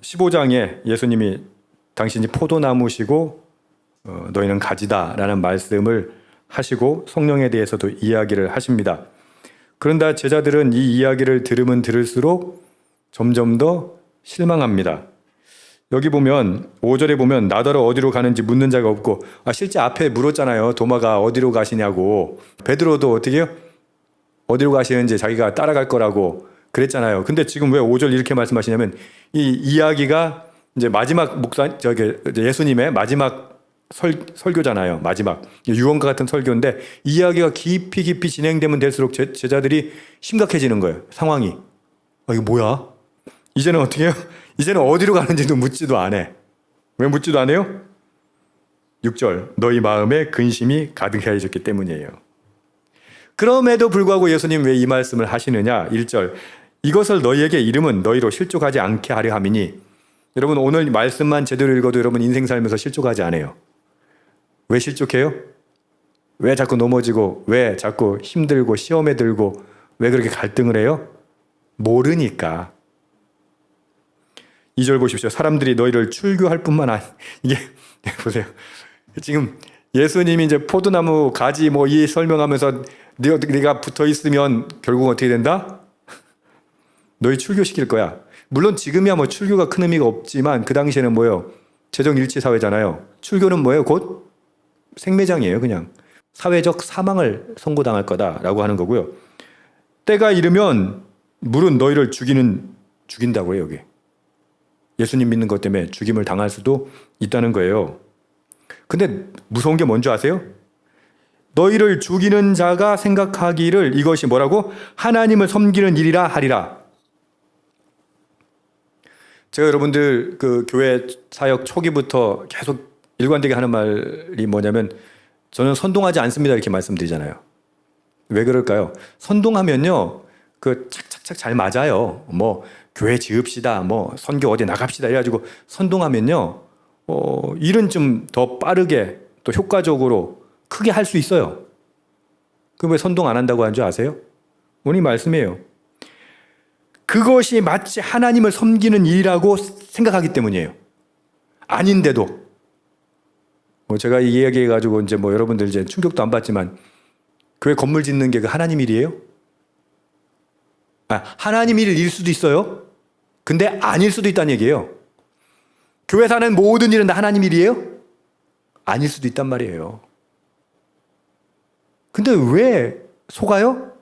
15장에 예수님이 당신이 포도나무시고 너희는 가지다 라는 말씀을 하시고 성령에 대해서도 이야기를 하십니다. 그런데 제자들은 이 이야기를 들으면 들을수록 점점 더 실망합니다. 여기 보면 5절에 보면 나더러 어디로 가는지 묻는 자가 없고, 실제 앞에 물었잖아요. 도마가 어디로 가시냐고. 베드로도 어떻게 해요? 어디로 가시는지 자기가 따라갈 거라고 그랬잖아요. 근데 지금 왜 5절 이렇게 말씀하시냐면 이 이야기가 이제 마지막 예수님의 마지막 설교잖아요. 마지막 유언과 같은 설교인데 이 이야기가 깊이 진행되면 될수록 제자들이 심각해지는 거예요. 상황이. 이거 뭐야? 이제는 어떻게 해요? 이제는 어디로 가는지도 묻지도 않아. 왜 묻지도 않아요? 6절 너희 마음에 근심이 가득해졌기 때문이에요. 그럼에도 불구하고 예수님 왜 이 말씀을 하시느냐? 1절 이것을 너희에게 이름은 너희로 실족하지 않게 하려 함이니. 여러분 오늘 말씀만 제대로 읽어도 여러분 인생 살면서 실족하지 않아요. 왜 실족해요? 왜 자꾸 넘어지고 왜 자꾸 힘들고 시험에 들고 왜 그렇게 갈등을 해요? 모르니까. 2절 보십시오. 사람들이 너희를 출교할 뿐만 아니 이게 보세요. 지금 예수님이 이제 포도나무 가지 이 설명하면서 네가 붙어 있으면 결국 어떻게 된다? 너희 출교시킬 거야. 물론 지금이야 출교가 큰 의미가 없지만 그 당시에는 뭐예요? 재정일치 사회잖아요. 출교는 뭐예요? 곧 생매장이에요. 그냥 사회적 사망을 선고당할 거다라고 하는 거고요. 때가 이르면 물은 너희를 죽인다고 해요. 여기. 예수님 믿는 것 때문에 죽임을 당할 수도 있다는 거예요. 근데 무서운 게 뭔지 아세요? 너희를 죽이는 자가 생각하기를 이것이 뭐라고? 하나님을 섬기는 일이라 하리라. 제가 여러분들 그 교회 사역 초기부터 계속 일관되게 하는 말이 뭐냐면 저는 선동하지 않습니다 이렇게 말씀드리잖아요. 왜 그럴까요? 선동하면요 그 착착착 잘 맞아요. 교회 지읍시다, 선교 어디 나갑시다 이래가지고 선동하면요 일은 좀 더 빠르게 또 효과적으로 크게 할 수 있어요. 그럼 왜 선동 안 한다고 하는 줄 아세요? 오늘 말씀이에요. 그것이 마치 하나님을 섬기는 일이라고 생각하기 때문이에요. 아닌데도 제가 이 이야기 해가지고 이제 여러분들 이제 충격도 안 받지만 교회 건물 짓는 게 그 하나님 일이에요? 하나님 일일 수도 있어요. 근데 아닐 수도 있다는 얘기예요. 교회 사는 모든 일은 다 하나님 일이에요? 아닐 수도 있단 말이에요. 근데 왜 속아요?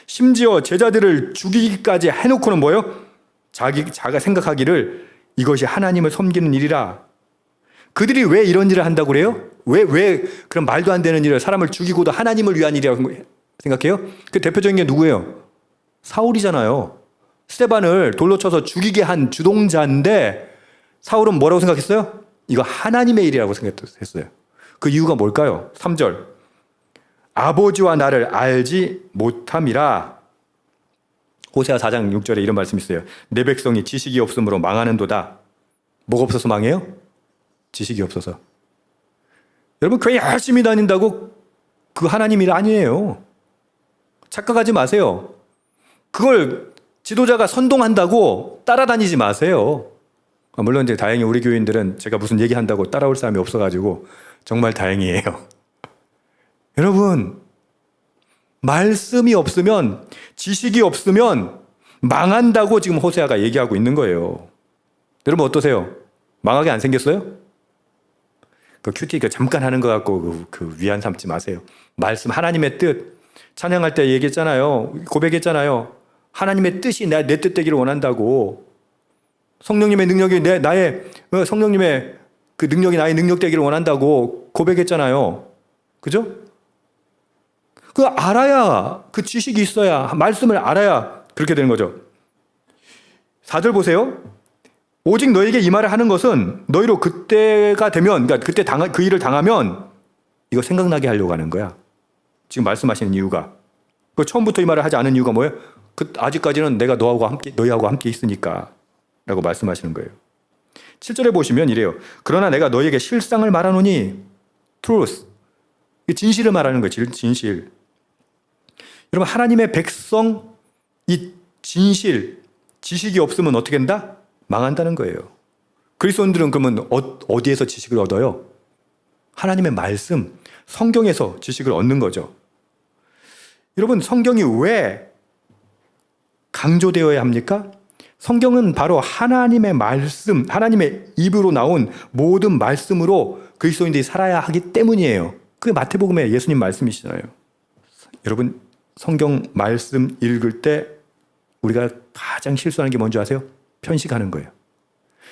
심지어 제자들을 죽이기까지 해놓고는 뭐예요? 자가 생각하기를 이것이 하나님을 섬기는 일이라. 그들이 왜 이런 일을 한다고 그래요? 왜 그런 말도 안 되는 일을 사람을 죽이고도 하나님을 위한 일이라고 생각해요? 그 대표적인 게 누구예요? 사울이잖아요. 스데반을 돌로 쳐서 죽이게 한 주동자인데 사울은 뭐라고 생각했어요? 이거 하나님의 일이라고 생각했어요. 그 이유가 뭘까요? 3절 아버지와 나를 알지 못함이라. 호세아 4장 6절에 이런 말씀이 있어요. 내 백성이 지식이 없으므로 망하는도다. 뭐가 없어서 망해요? 지식이 없어서. 여러분 교회 열심히 다닌다고 그 하나님 일 아니에요. 착각하지 마세요. 그걸 지도자가 선동한다고 따라다니지 마세요. 물론 이제 다행히 우리 교인들은 제가 무슨 얘기한다고 따라올 사람이 없어가지고 정말 다행이에요. 여러분 말씀이 없으면 지식이 없으면 망한다고 지금 호세아가 얘기하고 있는 거예요. 여러분 어떠세요? 망하게 안 생겼어요? 그 큐티 잠깐 하는 거 갖고 그 위안 삼지 마세요. 말씀 하나님의 뜻 찬양할 때 얘기했잖아요. 고백했잖아요. 하나님의 뜻이 내 뜻 되기를 원한다고. 성령님의 능력이 성령님의 그 능력이 나의 능력 되기를 원한다고 고백했잖아요. 그죠? 그 알아야 그 지식이 있어야 말씀을 알아야 그렇게 되는 거죠. 4절 보세요. 오직 너에게 이 말을 하는 것은 너희로 그때가 되면 그러니까 그때 그 일을 당하면 이거 생각나게 하려고 하는 거야. 지금 말씀하시는 이유가. 그 처음부터 이 말을 하지 않은 이유가 뭐예요? 아직까지는 내가 너희하고 함께 있으니까 라고 말씀하시는 거예요. 7절에 보시면 이래요. 그러나 내가 너희에게 실상을 말하노니 truth. 진실을 말하는 거예요. 진실. 여러분 하나님의 백성 이 진실, 지식이 없으면 어떻게 된다? 망한다는 거예요. 그리스도인들은 그러면 어디에서 지식을 얻어요? 하나님의 말씀, 성경에서 지식을 얻는 거죠. 여러분, 성경이 왜 강조되어야 합니까? 성경은 바로 하나님의 말씀, 하나님의 입으로 나온 모든 말씀으로 그리스도인들이 살아야 하기 때문이에요. 그게 마태복음의 예수님 말씀이시잖아요. 여러분, 성경 말씀 읽을 때 우리가 가장 실수하는 게 뭔지 아세요? 편식하는 거예요.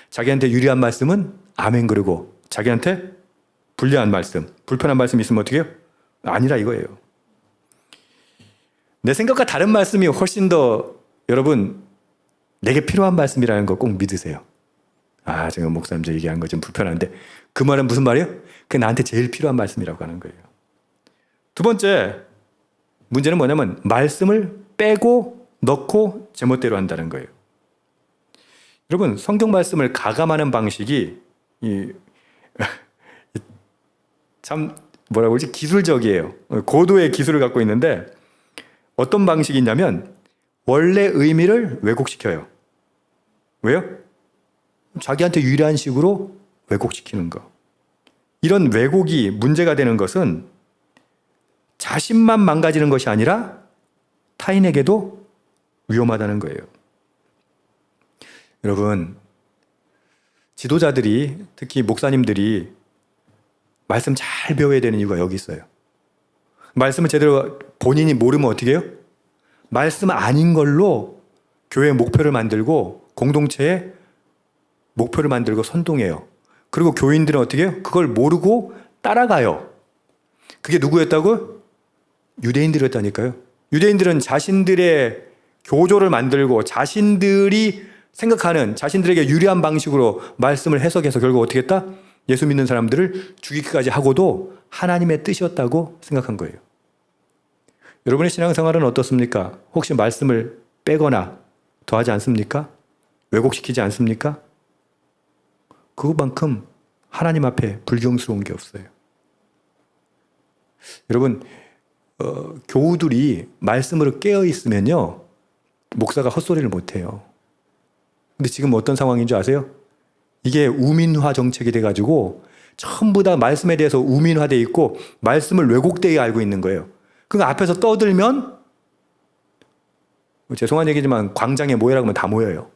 자기한테 유리한 말씀은 아멘 그러고 자기한테 불리한 말씀, 불편한 말씀 있으면 어떻게 해요? 아니라 이거예요. 내 생각과 다른 말씀이 훨씬 더 여러분 내게 필요한 말씀이라는 거 꼭 믿으세요. 아, 제가 목사님 저 얘기한 거 좀 불편한데 그 말은 무슨 말이에요? 그게 나한테 제일 필요한 말씀이라고 하는 거예요. 두 번째 문제는 뭐냐면 말씀을 빼고 넣고 제멋대로 한다는 거예요. 여러분, 성경 말씀을 가감하는 방식이 참 뭐라고 그러지? 기술적이에요. 고도의 기술을 갖고 있는데 어떤 방식이 있냐면 원래 의미를 왜곡시켜요. 왜요? 자기한테 유리한 식으로 왜곡시키는 거. 이런 왜곡이 문제가 되는 것은 자신만 망가지는 것이 아니라 타인에게도 위험하다는 거예요. 여러분, 지도자들이 특히 목사님들이 말씀 잘 배워야 되는 이유가 여기 있어요. 말씀을 제대로 본인이 모르면 어떻게 해요? 말씀 아닌 걸로 교회의 목표를 만들고 공동체의 목표를 만들고 선동해요. 그리고 교인들은 어떻게 해요? 그걸 모르고 따라가요. 그게 누구였다고? 유대인들이었다니까요. 유대인들은 자신들의 교조를 만들고 자신들이 생각하는 자신들에게 유리한 방식으로 말씀을 해석해서 결국 어떻게 했다? 예수 믿는 사람들을 죽이기까지 하고도 하나님의 뜻이었다고 생각한 거예요. 여러분의 신앙생활은 어떻습니까? 혹시 말씀을 빼거나 더하지 않습니까? 왜곡시키지 않습니까? 그것만큼 하나님 앞에 불경스러운 게 없어요. 여러분, 교우들이 말씀으로 깨어 있으면요, 목사가 헛소리를 못해요. 근데 지금 어떤 상황인 줄 아세요? 이게 우민화 정책이 돼가지고 전부 다 말씀에 대해서 우민화돼 있고 말씀을 왜곡되게 알고 있는 거예요. 그 앞에서 떠들면 죄송한 얘기지만 광장에 모여라고 하면 다 모여요.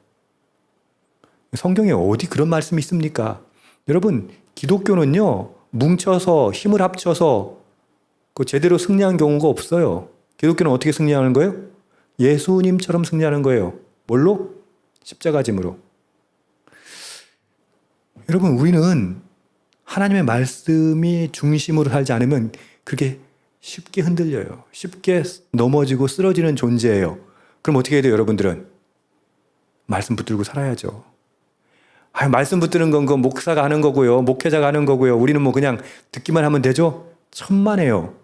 성경에 어디 그런 말씀이 있습니까? 여러분, 기독교는요, 뭉쳐서 힘을 합쳐서 제대로 승리한 경우가 없어요. 기독교는 어떻게 승리하는 거예요? 예수님처럼 승리하는 거예요. 뭘로? 십자가 짐으로. 여러분, 우리는 하나님의 말씀이 중심으로 살지 않으면 그렇게 쉽게 흔들려요. 쉽게 넘어지고 쓰러지는 존재예요. 그럼 어떻게 해야 돼요, 여러분들은? 말씀 붙들고 살아야죠. 말씀 붙드는 건 목사가 하는 거고요. 목회자가 하는 거고요. 우리는 뭐 그냥 듣기만 하면 되죠? 천만에요.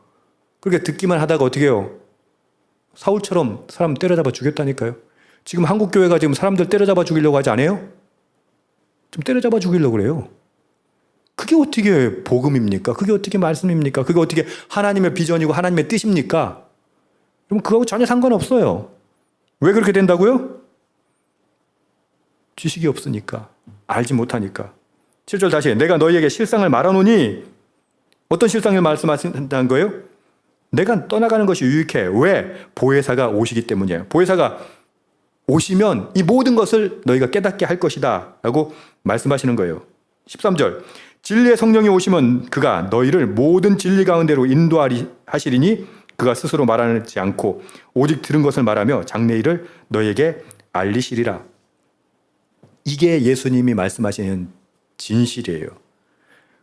그렇게 듣기만 하다가 어떻게 해요? 사울처럼 사람 때려잡아 죽였다니까요. 지금 한국 교회가 지금 사람들 때려잡아 죽이려고 하지 않아요? 좀 때려잡아 죽이려고 그래요. 그게 어떻게 복음입니까? 그게 어떻게 말씀입니까? 그게 어떻게 하나님의 비전이고 하나님의 뜻입니까? 그럼 그거하고 전혀 상관없어요. 왜 그렇게 된다고요? 지식이 없으니까. 알지 못하니까. 7절 다시, 내가 너희에게 실상을 말하노니, 어떤 실상을 말씀하신다는 거예요? 내가 떠나가는 것이 유익해. 왜? 보혜사가 오시기 때문이에요. 보혜사가 오시면 이 모든 것을 너희가 깨닫게 할 것이다 라고 말씀하시는 거예요. 13절, 진리의 성령이 오시면 그가 너희를 모든 진리 가운데로 인도하시리니 그가 스스로 말하지 않고 오직 들은 것을 말하며 장래일을 너희에게 알리시리라. 이게 예수님이 말씀하시는 진실이에요.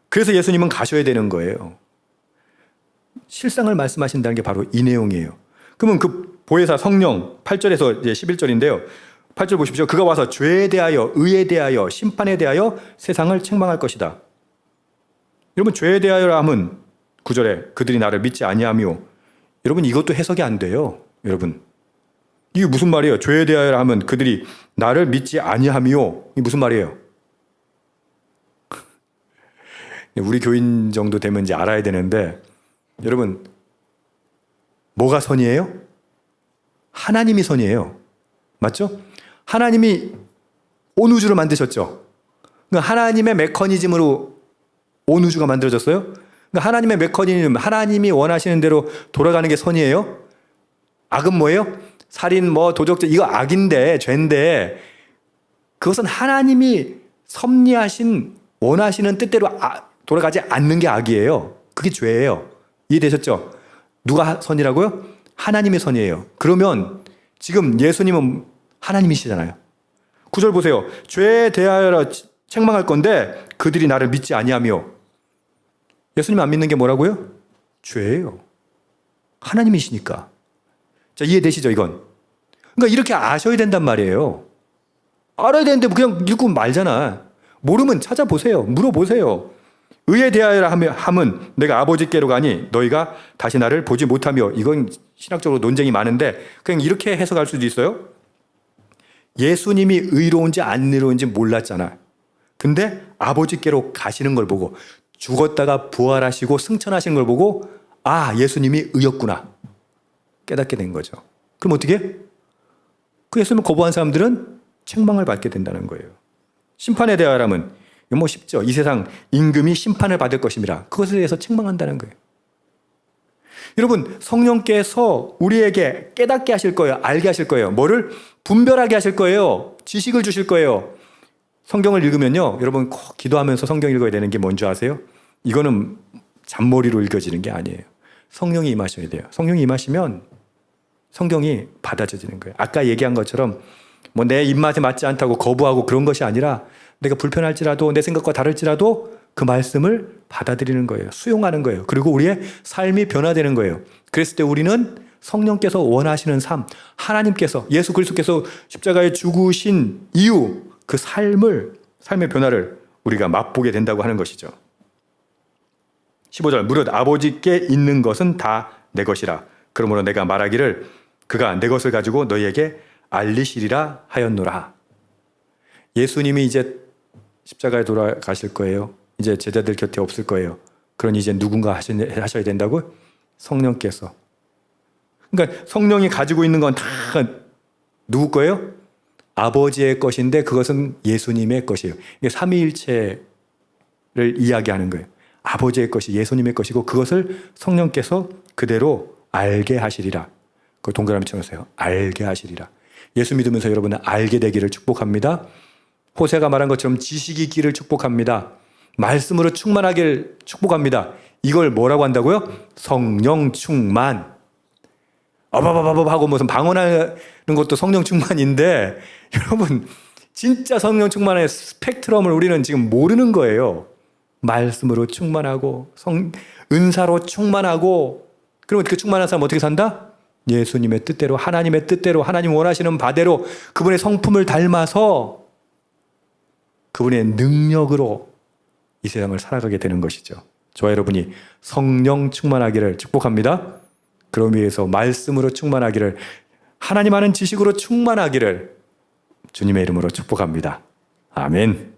그래서 예수님은 가셔야 되는 거예요. 실상을 말씀하신다는 게 바로 이 내용이에요. 그러면 그 보혜사 성령 8절에서 이제 11절인데요. 8절 보십시오. 그가 와서 죄에 대하여, 의에 대하여, 심판에 대하여 세상을 책망할 것이다. 여러분, 죄에 대하여 하면 9절에 그들이 나를 믿지 아니하며, 여러분 이것도 해석이 안 돼요. 여러분, 이게 무슨 말이에요? 죄에 대하여 하면 그들이 나를 믿지 아니하며, 이게 무슨 말이에요? 우리 교인 정도 되면 이제 알아야 되는데, 여러분, 뭐가 선이에요? 하나님이 선이에요. 맞죠? 하나님이 온 우주를 만드셨죠. 그러니까 하나님의 메커니즘으로 온 우주가 만들어졌어요. 그러니까 하나님의 메커니즘, 하나님이 원하시는 대로 돌아가는 게 선이에요. 악은 뭐예요? 살인, 도적질, 이거 악인데, 죄인데, 그것은 하나님이 섭리하신, 원하시는 뜻대로 돌아가지 않는 게 악이에요. 그게 죄예요. 이해되셨죠? 누가 선이라고요? 하나님이 선이에요. 그러면 지금 예수님은 하나님이시잖아요. 9절 보세요. 죄에 대하여 책망할 건데 그들이 나를 믿지 아니하며. 예수님 안 믿는 게 뭐라고요? 죄예요. 하나님이시니까. 자, 이해되시죠, 이건? 그러니까 이렇게 아셔야 된단 말이에요. 알아야 되는데 그냥 읽고 말잖아. 모르면 찾아보세요. 물어보세요. 의에 대하여 함은 내가 아버지께로 가니 너희가 다시 나를 보지 못하며. 이건 신학적으로 논쟁이 많은데 그냥 이렇게 해석할 수도 있어요. 예수님이 의로운지 안 의로운지 몰랐잖아. 근데 아버지께로 가시는 걸 보고 죽었다가 부활하시고 승천하시는 걸 보고 예수님이 의였구나 깨닫게 된 거죠. 그럼 어떻게 해? 그 예수님을 거부한 사람들은 책망을 받게 된다는 거예요. 심판에 대하여라면 쉽죠. 이 세상 임금이 심판을 받을 것입니다. 그것에 대해서 책망한다는 거예요. 여러분, 성령께서 우리에게 깨닫게 하실 거예요. 알게 하실 거예요. 뭐를? 분별하게 하실 거예요. 지식을 주실 거예요. 성경을 읽으면요, 여러분 꼭 기도하면서 성경 읽어야 되는 게 뭔지 아세요? 이거는 잔머리로 읽어지는 게 아니에요. 성령이 임하셔야 돼요. 성령이 임하시면 성경이 받아져지는 거예요. 아까 얘기한 것처럼 내 입맛에 맞지 않다고 거부하고 그런 것이 아니라 내가 불편할지라도 내 생각과 다를지라도 그 말씀을 받아들이는 거예요. 수용하는 거예요. 그리고 우리의 삶이 변화되는 거예요. 그랬을 때 우리는 성령께서 원하시는 삶, 하나님께서, 예수 그리스도께서 십자가에 죽으신 이유, 그 삶의 변화를 우리가 맛보게 된다고 하는 것이죠. 15절, 무릇 아버지께 있는 것은 다 내 것이라. 그러므로 내가 말하기를 그가 내 것을 가지고 너희에게 알리시리라 하였노라. 예수님이 이제 십자가에 돌아가실 거예요. 이제 제자들 곁에 없을 거예요. 그러니 이제 누군가 하셔야 된다고? 성령께서. 그러니까 성령이 가지고 있는 건 다 누구 거예요? 아버지의 것인데 그것은 예수님의 것이에요. 이게 삼위일체를 이야기하는 거예요. 아버지의 것이 예수님의 것이고 그것을 성령께서 그대로 알게 하시리라. 그 동그라미 쳐놓으세요. 알게 하시리라. 예수 믿으면서 여러분은 알게 되기를 축복합니다. 호세가 말한 것처럼 지식이 있기를 축복합니다. 말씀으로 충만하기를 축복합니다. 이걸 뭐라고 한다고요? 성령 충만. 하고 무슨 방언하는 것도 성령 충만인데 여러분 진짜 성령 충만의 스펙트럼을 우리는 지금 모르는 거예요. 말씀으로 충만하고 은사로 충만하고. 그러면 그 충만한 사람 어떻게 산다? 예수님의 뜻대로, 하나님의 뜻대로, 하나님 원하시는 바대로 그분의 성품을 닮아서 그분의 능력으로 이 세상을 살아가게 되는 것이죠. 저와 여러분이 성령 충만하기를 축복합니다. 그럼 위해서 말씀으로 충만하기를, 하나님 아는 지식으로 충만하기를 주님의 이름으로 축복합니다. 아멘.